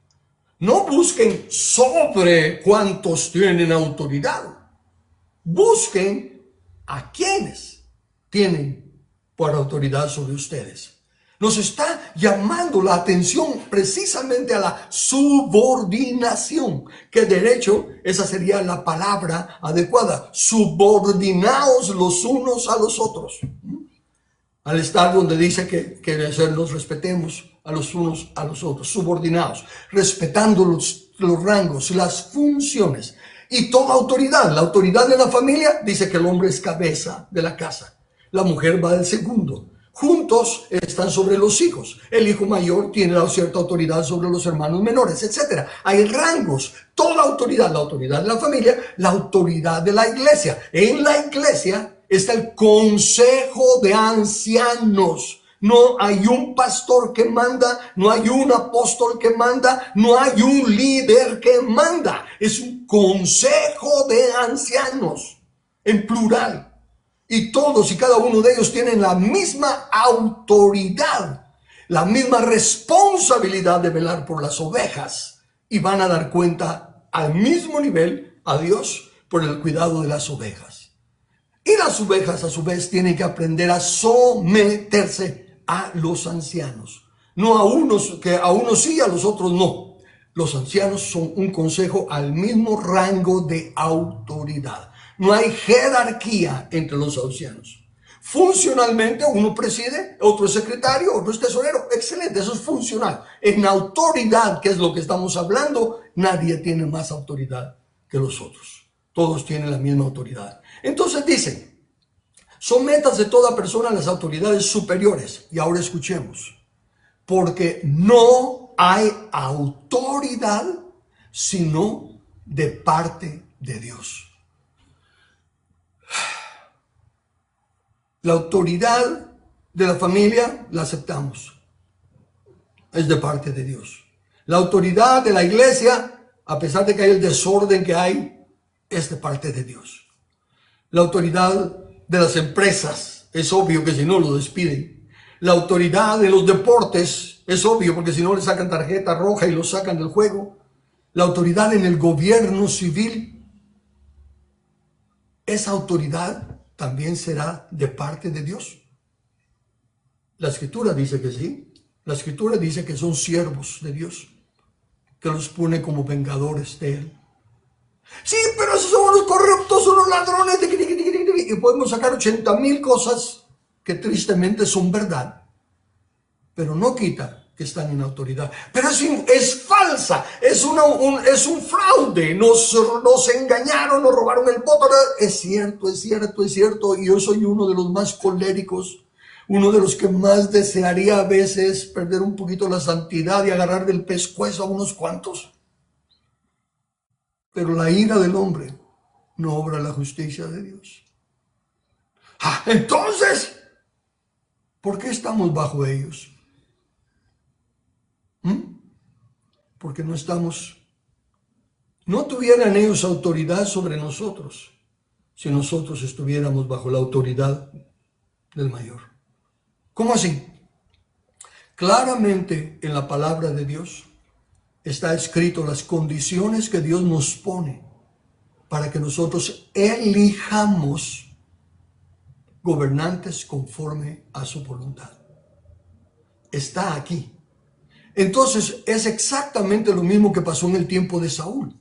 No busquen sobre cuántos tienen autoridad. Busquen a quienes tienen por autoridad sobre ustedes. Nos está llamando la atención precisamente a la subordinación, que de hecho esa sería la palabra adecuada. Subordinaos los unos a los otros. Al estar donde dice que nos respetemos a los unos a los otros, subordinados, respetando los rangos, las funciones y toda autoridad. La autoridad de la familia dice que el hombre es cabeza de la casa, la mujer va del segundo. Juntos están sobre los hijos. El hijo mayor tiene cierta autoridad sobre los hermanos menores, etc. Hay rangos. Toda autoridad, la autoridad de la familia, la autoridad de la iglesia. En la iglesia está el consejo de ancianos. No hay un pastor que manda, no hay un apóstol que manda, no hay un líder que manda. Es un consejo de ancianos, en plural. Y todos y cada uno de ellos tienen la misma autoridad, la misma responsabilidad de velar por las ovejas. Y van a dar cuenta al mismo nivel a Dios por el cuidado de las ovejas. Y las ovejas a su vez tienen que aprender a someterse a los ancianos. No a unos, que a unos sí, a los otros no. Los ancianos son un consejo al mismo rango de autoridad. No hay jerarquía entre los ancianos. Funcionalmente uno preside, otro es secretario, otro es tesorero. Excelente, eso es funcional. En autoridad, que es lo que estamos hablando, nadie tiene más autoridad que los otros. Todos tienen la misma autoridad. Entonces dice, sométase toda persona a las autoridades superiores. Y ahora escuchemos. Porque no hay autoridad sino de parte de Dios. La autoridad de la familia la aceptamos. Es de parte de Dios. La autoridad de la iglesia, a pesar de que hay el desorden que hay, es de parte de Dios. La autoridad de las empresas, es obvio que si no lo despiden. La autoridad de los deportes, es obvio porque si no le sacan tarjeta roja y lo sacan del juego. La autoridad en el gobierno civil, esa autoridad también será de parte de Dios. La escritura dice que sí. La escritura dice que son siervos de Dios, que los pone como vengadores de Él. Sí, pero esos son los corruptos, son los ladrones. Y podemos sacar 80,000 cosas que tristemente son verdad, pero no quita que están en autoridad. Pero es falsa, es un fraude, nos engañaron, nos robaron el voto. Es cierto, y yo soy uno de los más coléricos, uno de los que más desearía a veces perder un poquito la santidad y agarrar del pescuezo a unos cuantos. Pero la ira del hombre no obra la justicia de Dios. Entonces, ¿por qué estamos bajo ellos? porque no tuvieran ellos autoridad sobre nosotros si nosotros estuviéramos bajo la autoridad del mayor. ¿Cómo así? Claramente en la palabra de Dios está escrito las condiciones que Dios nos pone para que nosotros elijamos gobernantes conforme a su voluntad. Está aquí. Entonces es exactamente lo mismo que pasó en el tiempo de Saúl.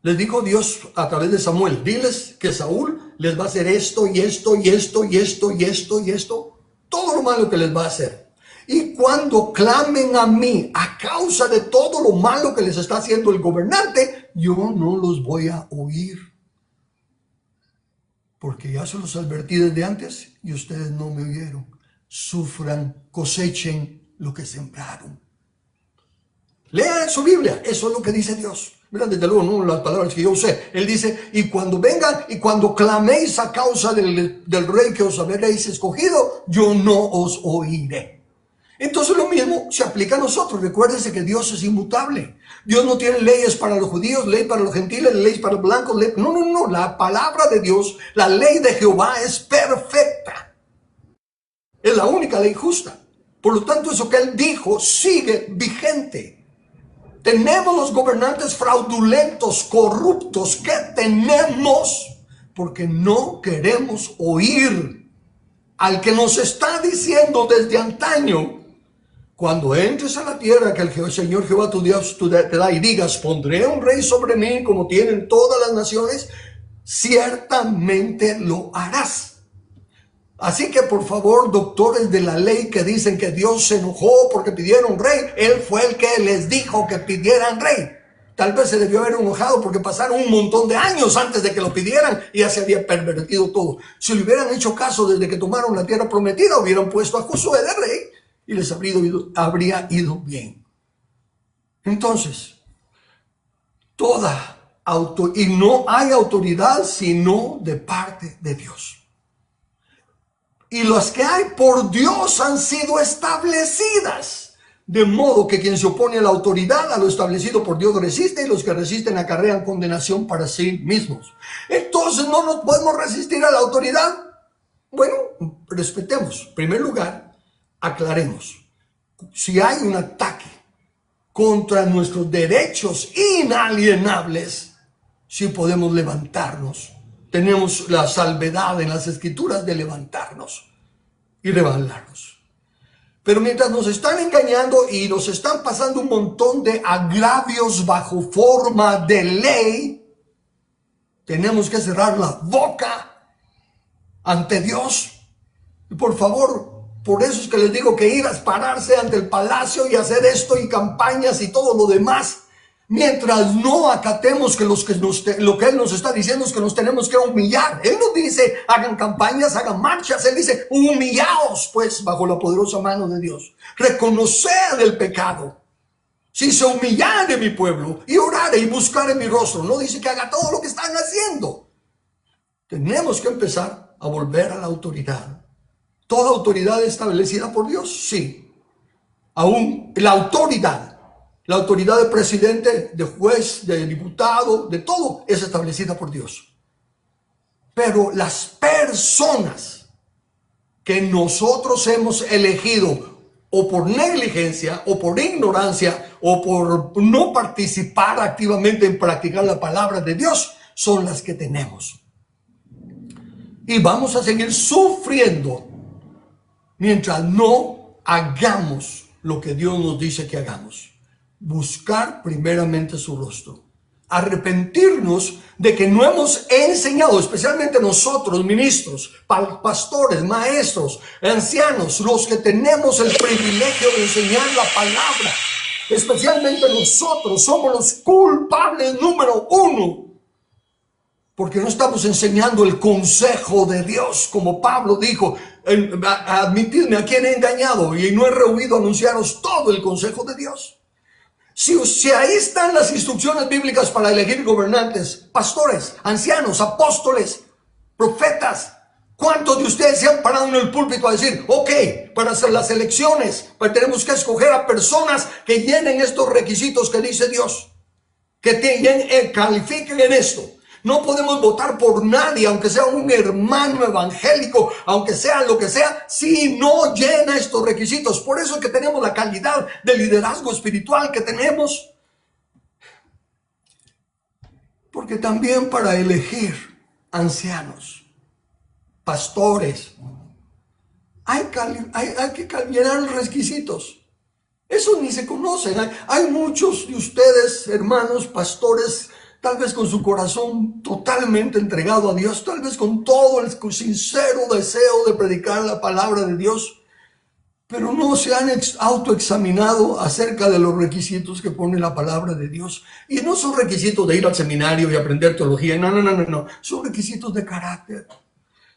Les dijo Dios a través de Samuel, diles que Saúl les va a hacer esto y esto y esto y esto y esto y esto, todo lo malo que les va a hacer. Y cuando clamen a mí a causa de todo lo malo que les está haciendo el gobernante, yo no los voy a oír. Porque ya se los advertí desde antes y ustedes no me oyeron. Sufran, cosechen lo que sembraron. Lean su Biblia, eso es lo que dice Dios. Mira, desde luego no las palabras que yo usé. Él dice, y cuando vengan y cuando claméis a causa del rey que os habréis escogido, yo no os oiré. Entonces lo mismo se aplica a nosotros. Recuérdense que Dios es inmutable. Dios no tiene leyes para los judíos, ley para los gentiles, leyes para los blancos. No. La palabra de Dios, la ley de Jehová es perfecta. Es la única ley justa. Por lo tanto, eso que Él dijo sigue vigente. Tenemos los gobernantes fraudulentos, corruptos que tenemos porque no queremos oír al que nos está diciendo desde antaño: cuando entres a la tierra que el Señor Jehová tu Dios te da y digas, pondré un rey sobre mí como tienen todas las naciones, ciertamente lo harás. Así que por favor, doctores de la ley que dicen que Dios se enojó porque pidieron rey, Él fue el que les dijo que pidieran rey. Tal vez se debió haber enojado porque pasaron un montón de años antes de que lo pidieran y ya se había pervertido todo. Si le hubieran hecho caso desde que tomaron la tierra prometida, hubieran puesto a Josué de rey y les habría ido bien. Entonces, y no hay autoridad sino de parte de Dios. Y las que hay por Dios han sido establecidas. De modo que quien se opone a la autoridad, a lo establecido por Dios, resiste, y los que resisten acarrean condenación para sí mismos. Entonces, ¿no nos podemos resistir a la autoridad? Bueno, respetemos. En primer lugar, aclaremos. Si hay un ataque contra nuestros derechos inalienables, sí podemos levantarnos. Tenemos la salvedad en las Escrituras de levantarnos y rebelarnos. Pero mientras nos están engañando y nos están pasando un montón de agravios bajo forma de ley, tenemos que cerrar la boca ante Dios. Y por favor, por eso es que les digo que ir a pararse ante el palacio y hacer esto y campañas y todo lo demás, mientras no acatemos que lo que Él nos está diciendo es que nos tenemos que humillar. Él nos dice, hagan campañas, hagan marchas. Él dice, humillaos pues bajo la poderosa mano de Dios. Reconoced el pecado. Si se humillare mi pueblo y orare y buscare mi rostro. No dice que haga todo lo que están haciendo. Tenemos que empezar a volver a la autoridad. ¿Toda autoridad establecida por Dios? Sí. Aún la autoridad de presidente, de juez, de diputado, de todo es establecida por Dios. Pero las personas que nosotros hemos elegido o por negligencia o por ignorancia o por no participar activamente en practicar la palabra de Dios son las que tenemos. Y vamos a seguir sufriendo mientras no hagamos lo que Dios nos dice que hagamos. Buscar primeramente su rostro. Arrepentirnos de que no hemos enseñado, especialmente nosotros, ministros, pastores, maestros, ancianos, los que tenemos el privilegio de enseñar la palabra. Especialmente nosotros somos los culpables número uno. Porque no estamos enseñando el consejo de Dios, como Pablo dijo, admitidme a quien he engañado y no he rehuido anunciaros todo el consejo de Dios. Si ahí están las instrucciones bíblicas para elegir gobernantes, pastores, ancianos, apóstoles, profetas, ¿Cuántos de ustedes se han parado en el púlpito a decir, ok, para hacer las elecciones, pues tenemos que escoger a personas que llenen estos requisitos que dice Dios, que califiquen en esto? No podemos votar por nadie, aunque sea un hermano evangélico, aunque sea lo que sea, si no llena estos requisitos. Por eso es que tenemos la calidad de liderazgo espiritual que tenemos. Porque también para elegir ancianos, pastores, hay que llenar los requisitos. Eso ni se conocen. Hay muchos de ustedes, hermanos, pastores, tal vez con su corazón totalmente entregado a Dios, tal vez con todo el sincero deseo de predicar la palabra de Dios, pero no se han autoexaminado acerca de los requisitos que pone la palabra de Dios. Y no son requisitos de ir al seminario y aprender teología, no. Son requisitos de carácter.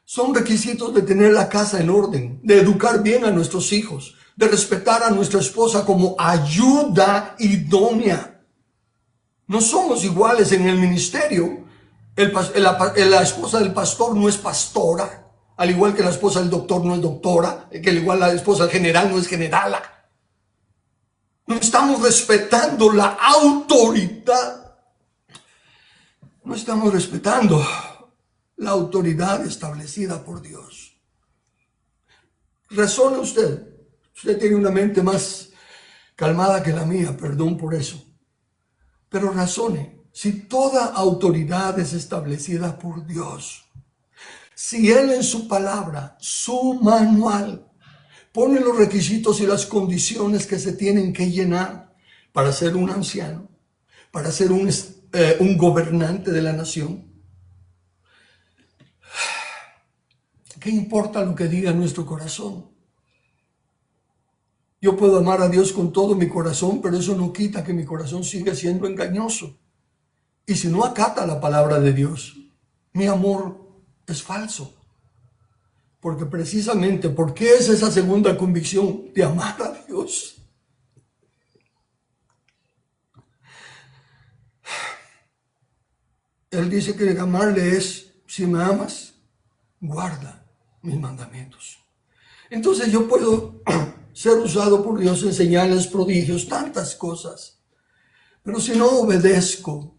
Son requisitos de tener la casa en orden, de educar bien a nuestros hijos, de respetar a nuestra esposa como ayuda idónea. No somos iguales en el ministerio. La esposa del pastor no es pastora, al igual que la esposa del doctor no es doctora, que al igual la esposa del general no es generala. No estamos respetando la autoridad. No estamos respetando la autoridad establecida por Dios. Razone usted. Usted tiene una mente más calmada que la mía, perdón por eso. Pero razone, si toda autoridad es establecida por Dios, si Él en su palabra, su manual, pone los requisitos y las condiciones que se tienen que llenar para ser un anciano, para ser un gobernante de la nación, ¿qué importa lo que diga nuestro corazón? Yo puedo amar a Dios con todo mi corazón, pero eso no quita que mi corazón siga siendo engañoso. Y si no acata la palabra de Dios, mi amor es falso. Porque precisamente, ¿por qué es esa segunda convicción de amar a Dios? Él dice que amarle es, si me amas, guarda mis mandamientos. Entonces yo puedo ser usado por Dios en señales, prodigios, tantas cosas. Pero si no obedezco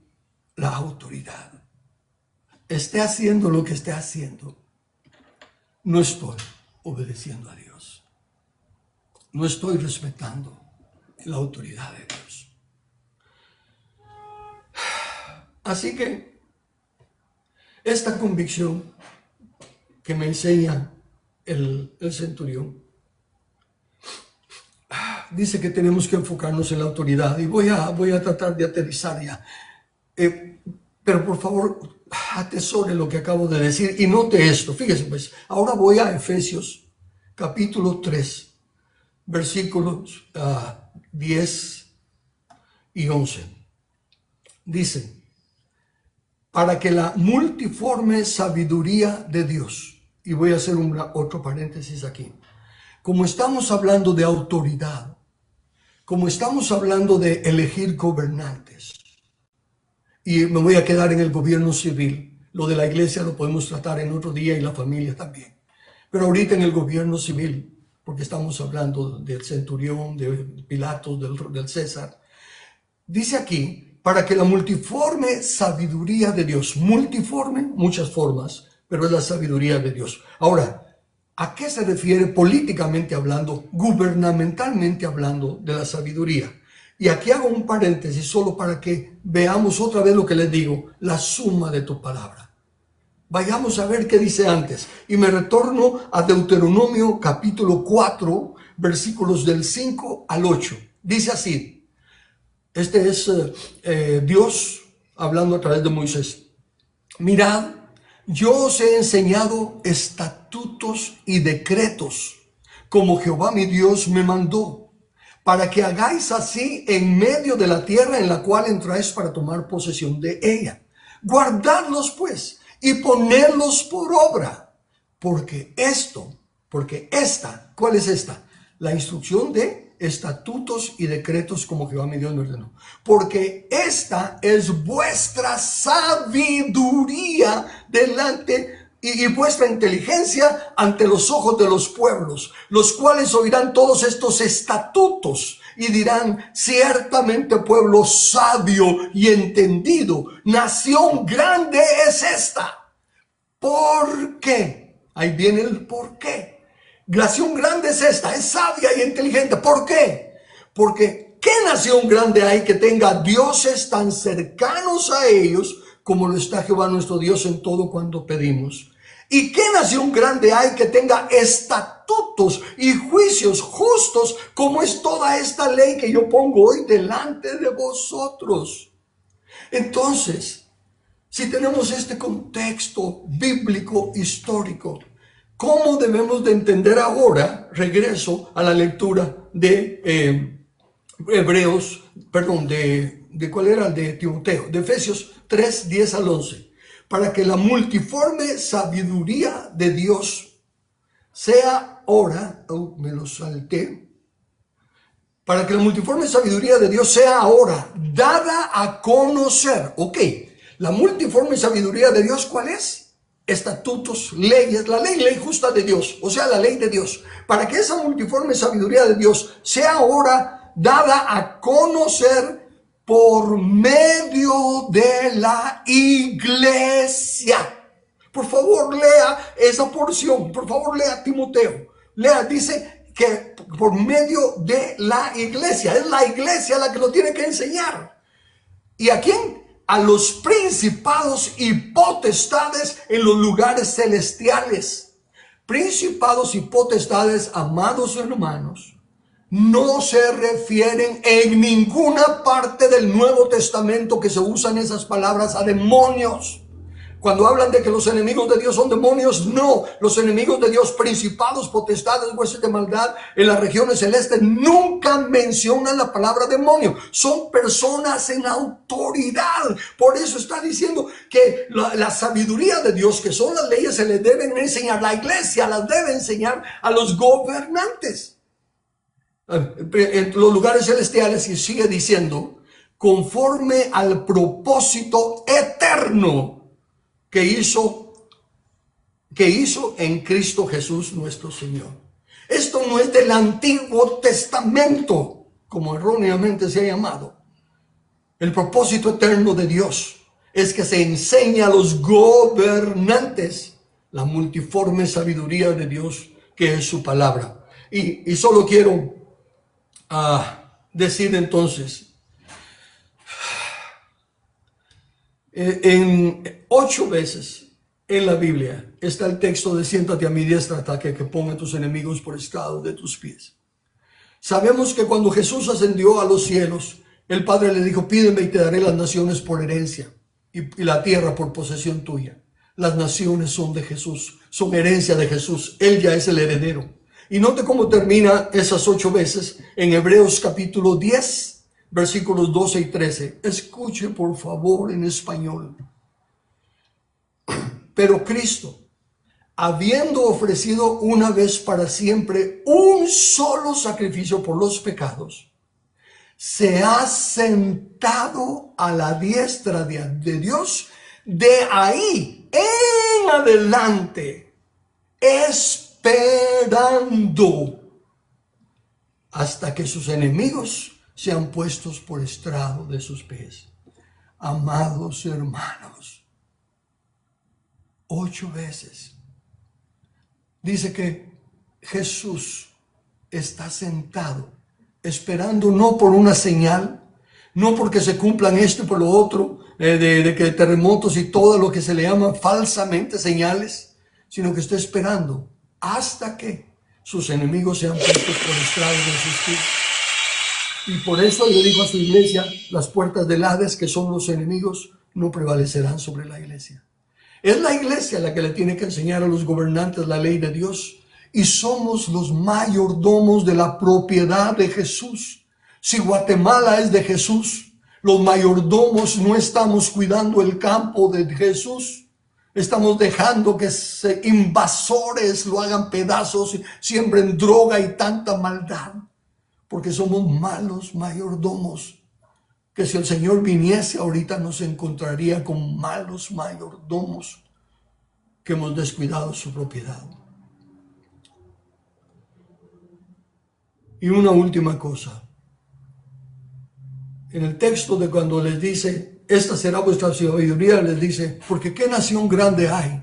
la autoridad, esté haciendo lo que esté haciendo, no estoy obedeciendo a Dios. No estoy respetando la autoridad de Dios. Así que esta convicción que me enseña el centurión dice que tenemos que enfocarnos en la autoridad, y voy a tratar de aterrizar ya. Pero por favor, atesore lo que acabo de decir y note esto. Fíjese pues, ahora voy a Efesios capítulo 3, versículos 10 y 11. Dice, para que la multiforme sabiduría de Dios, y voy a hacer otro paréntesis aquí, como estamos hablando de autoridad, como estamos hablando de elegir gobernantes, y me voy a quedar en el gobierno civil, lo de la iglesia lo podemos tratar en otro día y la familia también, pero ahorita en el gobierno civil, porque estamos hablando del centurión, de Pilatos, del César, dice aquí, para que la multiforme sabiduría de Dios, multiforme, muchas formas, pero es la sabiduría de Dios. Ahora, ¿a qué se refiere políticamente hablando, gubernamentalmente hablando de la sabiduría? Y aquí hago un paréntesis solo para que veamos otra vez lo que les digo, la suma de tu palabra. Vayamos a ver qué dice antes. Y me retorno a Deuteronomio capítulo 4, versículos del 5 al 8. Dice así, este es Dios hablando a través de Moisés. Mirad, yo os he enseñado estatutos y decretos, como Jehová mi Dios me mandó, para que hagáis así en medio de la tierra en la cual entráis para tomar posesión de ella. Guardadlos pues y ponedlos por obra, porque esta, ¿cuál es esta? La instrucción de estatutos y decretos como Jehová mi Dios me ordenó. Porque esta es vuestra sabiduría delante y vuestra inteligencia ante los ojos de los pueblos, los cuales oirán todos estos estatutos y dirán: ciertamente pueblo sabio y entendido, nación grande es esta. ¿Por qué? Ahí viene el por qué. Nación grande es esta, es sabia y inteligente. ¿Por qué? Porque ¿qué nación grande hay que tenga dioses tan cercanos a ellos como lo está Jehová nuestro Dios en todo cuanto pedimos? ¿Y qué nación grande hay que tenga estatutos y juicios justos como es toda esta ley que yo pongo hoy delante de vosotros? Entonces, si tenemos este contexto bíblico histórico, ¿cómo debemos de entender ahora? Regreso a la lectura de Hebreos, perdón, de ¿cuál era? De Timoteo, de Efesios 3, 10 al 11. Para que la multiforme sabiduría de Dios sea ahora, me lo salté, para que la multiforme sabiduría de Dios sea ahora dada a conocer. Ok, la multiforme sabiduría de Dios, ¿cuál es? Estatutos, leyes, la ley justa de Dios, o sea, la ley de Dios. Para que esa multiforme sabiduría de Dios sea ahora dada a conocer por medio de la iglesia. Por favor, lea esa porción. Por favor, lea Timoteo. Lea, dice que por medio de la iglesia. Es la iglesia la que lo tiene que enseñar. ¿Y a quién? A los principados y potestades en los lugares celestiales. Principados y potestades, amados hermanos, no se refieren en ninguna parte del Nuevo Testamento que se usan esas palabras a demonios. Cuando hablan de que los enemigos de Dios son demonios, no. Los enemigos de Dios, principados, potestades, huestes de maldad en las regiones celestes, nunca mencionan la palabra demonio. Son personas en autoridad. Por eso está diciendo que la sabiduría de Dios, que son las leyes, se les deben enseñar. La iglesia las debe enseñar a los gobernantes en los lugares celestiales, y sigue diciendo: conforme al propósito eterno que hizo en Cristo Jesús nuestro Señor. Esto no es del Antiguo Testamento, como erróneamente se ha llamado. El propósito eterno de Dios es que se enseñe a los gobernantes la multiforme sabiduría de Dios, que es su palabra. Y solo quiero decir entonces, en 8 veces en la Biblia está el texto de: siéntate a mi diestra hasta que ponga a tus enemigos por estrado de tus pies. Sabemos que cuando Jesús ascendió a los cielos, el Padre le dijo: pídeme y te daré las naciones por herencia y la tierra por posesión tuya. Las naciones son de Jesús, son herencia de Jesús. Él ya es el heredero. Y note cómo termina esas 8 veces en Hebreos capítulo 10, versículos 12 y 13. Escuche por favor en español. Pero Cristo, habiendo ofrecido una vez para siempre un solo sacrificio por los pecados, se ha sentado a la diestra de Dios. De ahí en adelante, esperando hasta que sus enemigos sean puestos por estrado de sus pies. Amados hermanos, 8 veces dice que Jesús está sentado, esperando, no por una señal, no porque se cumplan esto y por lo otro, de que terremotos y todo lo que se le llama falsamente señales, sino que está esperando hasta que sus enemigos sean puestos por estrado de sus pies. Y por eso le dijo a su iglesia: las puertas del Hades, que son los enemigos, no prevalecerán sobre la iglesia. Es la iglesia la que le tiene que enseñar a los gobernantes la ley de Dios, y somos los mayordomos de la propiedad de Jesús. Si Guatemala es de Jesús, los mayordomos no estamos cuidando el campo de Jesús. Estamos dejando que invasores lo hagan pedazos, siembren droga y tanta maldad, porque somos malos mayordomos. Que si el Señor viniese ahorita nos encontraría con malos mayordomos que hemos descuidado su propiedad. Y una última cosa. En el texto de cuando les dice, esta será vuestra sabiduría, les dice, porque qué nación grande hay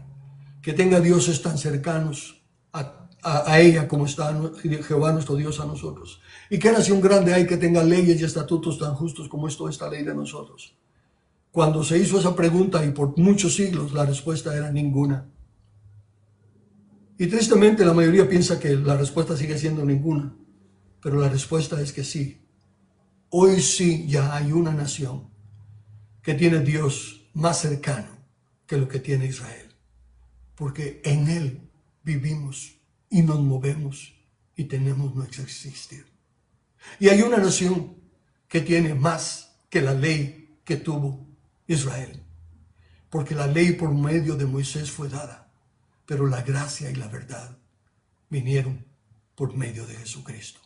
que tenga dioses tan cercanos a ella como está Jehová nuestro Dios a nosotros. Y qué nación grande hay que tenga leyes y estatutos tan justos como esta ley de nosotros. Cuando se hizo esa pregunta y por muchos siglos la respuesta era ninguna. Y tristemente la mayoría piensa que la respuesta sigue siendo ninguna, pero la respuesta es que sí. Hoy sí ya hay una nación que tiene Dios más cercano que lo que tiene Israel, porque en Él vivimos y nos movemos y tenemos nuestro existir. Y hay una nación que tiene más que la ley que tuvo Israel, porque la ley por medio de Moisés fue dada, pero la gracia y la verdad vinieron por medio de Jesucristo.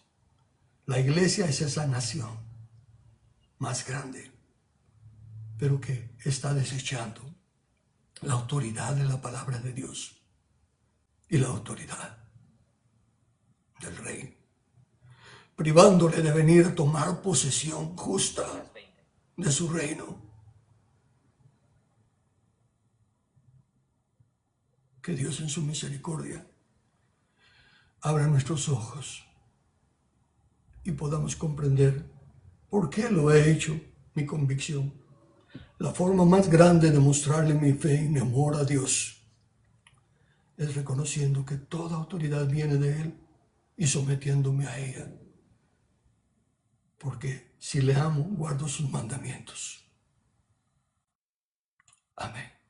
La iglesia es esa nación más grande, pero que está desechando la autoridad de la palabra de Dios y la autoridad del rey, privándole de venir a tomar posesión justa de su reino. Que Dios en su misericordia abra nuestros ojos y podamos comprender por qué lo he hecho mi convicción. La forma más grande de mostrarle mi fe y mi amor a Dios es reconociendo que toda autoridad viene de Él y sometiéndome a ella. Porque si le amo, guardo sus mandamientos. Amén.